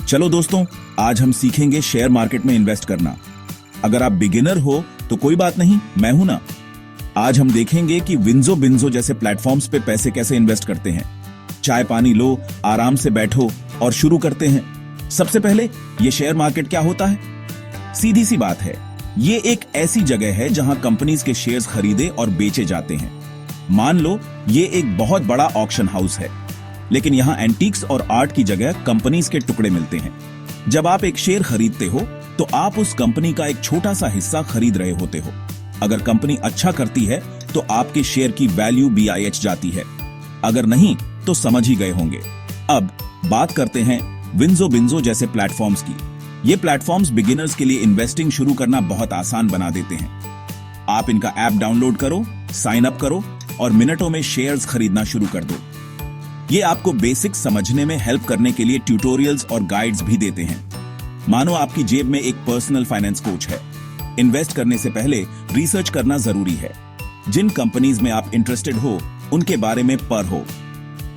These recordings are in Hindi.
चलो दोस्तों, आज हम सीखेंगे शेयर मार्केट में इन्वेस्ट करना। अगर आप बिगिनर हो तो कोई बात नहीं, मैं हूं ना। आज हम देखेंगे कि विंजो बिंजो जैसे प्लेटफॉर्म्स पे पैसे कैसे इन्वेस्ट करते हैं। चाय पानी लो, आराम से बैठो और शुरू करते हैं। सबसे पहले ये शेयर मार्केट क्या होता है? सीधी सी बात है, ये एक ऐसी जगह है जहां कंपनीज के शेयर्स खरीदे और बेचे जाते हैं। मान लो ये एक बहुत बड़ा ऑक्शन हाउस है, लेकिन यहां एंटीक्स और आर्ट की जगह कंपनीज के टुकड़े मिलते हैं। जब आप एक शेयर खरीदते हो तो आप उस कंपनी का एक छोटा सा हिस्सा खरीद रहे होते हो। अगर कंपनी अच्छा करती है तो आपके शेयर की वैल्यू BIH जाती है, अगर नहीं तो समझ ही गए होंगे। अब बात करते हैं विंजो बिंजो जैसे प्लेटफॉर्म्स की। ये प्लेटफॉर्म्स बिगिनर्स के लिए इन्वेस्टिंग शुरू करना बहुत आसान बना देते हैं। आप इनका ऐप डाउनलोड करो, साइन अप करो और मिनटों में शेयर्स खरीदना शुरू कर दो। ये आपको बेसिक्स समझने में हेल्प करने के लिए ट्यूटोरियल्स और गाइड्स भी देते हैं। मानो आपकी जेब में एक पर्सनल फाइनेंस कोच है। इन्वेस्ट करने से पहले रिसर्च करना जरूरी है। जिन कंपनीज में आप इंटरेस्टेड हो उनके बारे में पढ़ो,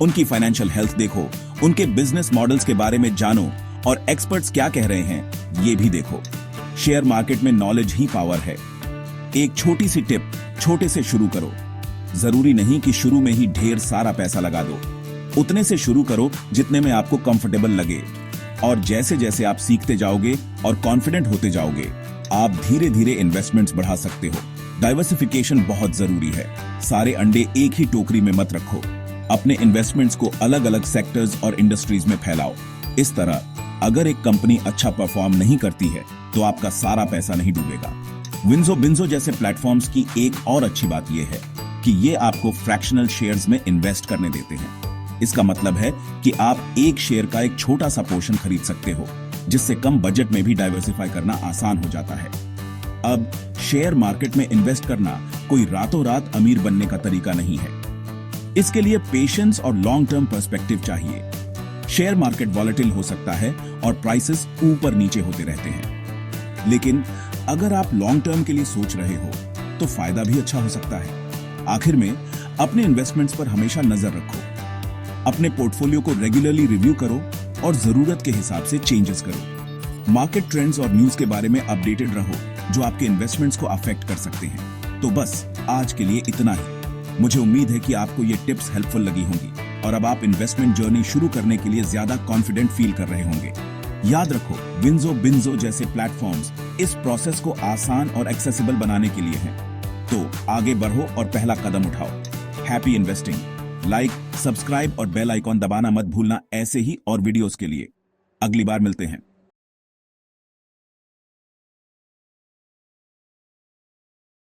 उनकी फाइनेंशियल हेल्थ देखो, उनके बिजनेस मॉडल्स के बारे में जानो और एक्सपर्ट्स क्या कह रहे हैं ये भी देखो। शेयर मार्केट में नॉलेज ही पावर है। एक छोटी सी टिप, छोटे से शुरू करो। जरूरी नहीं कि शुरू में ही ढेर सारा पैसा लगा दो। उतने से शुरू करो जितने में आपको कंफर्टेबल लगे, और जैसे जैसे आप सीखते जाओगे और कॉन्फिडेंट होते जाओगे, आप धीरे धीरे इन्वेस्टमेंट्स बढ़ा सकते हो। डाइवर्सिफिकेशन बहुत जरूरी है। सारे अंडे एक ही टोकरी में मत रखो। अपने इन्वेस्टमेंट्स को अलग अलग सेक्टर्स और इंडस्ट्रीज में फैलाओ। इस तरह अगर एक कंपनी अच्छा परफॉर्म नहीं करती है तो आपका सारा पैसा नहीं डूबेगा। विंजो बिंजो जैसे प्लेटफॉर्म्स की एक और अच्छी बात यह है कि ये आपको फ्रैक्शनल शेयर्स में इन्वेस्ट करने देते हैं। इसका मतलब है कि आप एक शेयर का एक छोटा सा पोर्शन खरीद सकते हो, जिससे कम बजट में भी डाइवर्सिफाई करना आसान हो जाता है। अब शेयर मार्केट में इन्वेस्ट करना कोई रातों रात अमीर बनने का तरीका नहीं है। इसके लिए पेशेंस और लॉन्ग टर्म पर्सपेक्टिव चाहिए। शेयर मार्केट वॉलेटिल हो सकता है और प्राइसेस ऊपर नीचे होते रहते हैं, लेकिन अगर आप लॉन्ग टर्म के लिए सोच रहे हो तो फायदा भी अच्छा हो सकता है। आखिर में अपने इन्वेस्टमेंट्स पर हमेशा नजर रखो। अपने पोर्टफोलियो को रेगुलरली रिव्यू करो और जरूरत के हिसाब से चेंजेस करो। मार्केट ट्रेंड्स और न्यूज के बारे में अपडेटेड रहो जो आपके इन्वेस्टमेंट्स को अफेक्ट कर सकते हैं। तो बस आज के लिए इतना ही। मुझे उम्मीद है कि आपको ये टिप्स हेल्पफुल लगी होंगी और अब आप इन्वेस्टमेंट जर्नी शुरू करने के लिए ज्यादा कॉन्फिडेंट फील कर रहे होंगे। याद रखो, विंजो बिंजो जैसे प्लेटफॉर्म्स इस प्रोसेस को आसान और एक्सेसिबल बनाने के लिए हैं। तो आगे बढ़ो और पहला कदम उठाओ। Happy investing. लाइक, सब्सक्राइब और बेल आइकॉन दबाना मत भूलना ऐसे ही और वीडियोस के लिए। अगली बार मिलते हैं।